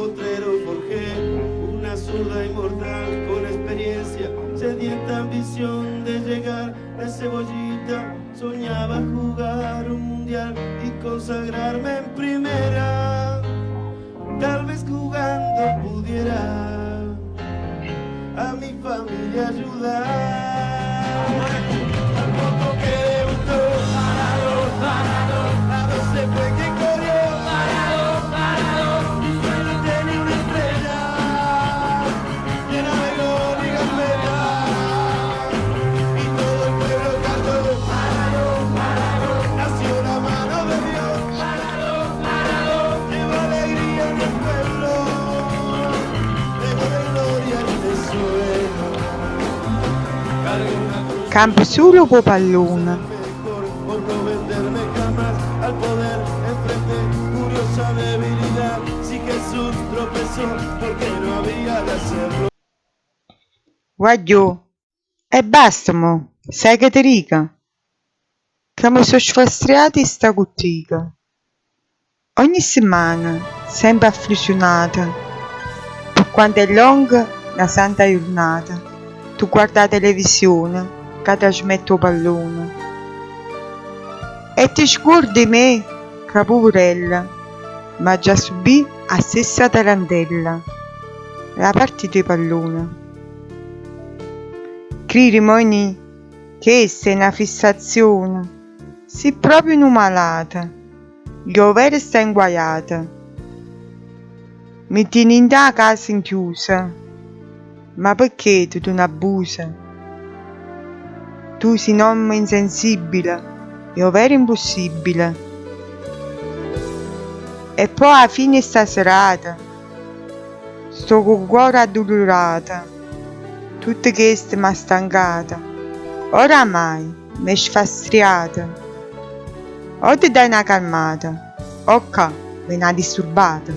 potrero forjé una zurda inmortal con experiencia, sedienta ambición de llegar de cebollita. Soñaba jugar un mundial y consagrarme en primera. Tal vez jugando pudiera a mi familia ayudar. Al poco que debutó, a dos se fue que corrió, y sueño tenía una estrella llena de gloria y gambeta, y todo el pueblo cantó, nació la mano de Dios, lleva alegría en el pueblo, lleva de gloria en el suelo, carga una cruz. Campo solo con pallone. Mejor por no venderme jamás al poder enfrenté curiosa debilidad. Si Jesús tropezó, porque no había de hacerlo. Guagliò, e basta mo, sai che ti dica? Che mi sono sfastriati sta cottica. Ogni settimana, sempre afflizionata, per quanto è lunga la santa giornata, tu guarda la televisione, che trasmette il pallone. E ti scordi me, che poverella, ma già subì la stessa tarantella, la partita di pallone. Credi Moni che è una fissazione, sei proprio una malata, gli overi sta inguaiata. Mi tieni in da casa inchiusa, ma perché tu non abusa? Tu sei un uomo insensibile, gli overi impossibile. E poi alla fine sta serata, sto con il cuore addolorata, tutta questa m'ha stancata, oramai m'è sfastriata. O ti dai una calmata, o qua, me n'ha disturbata.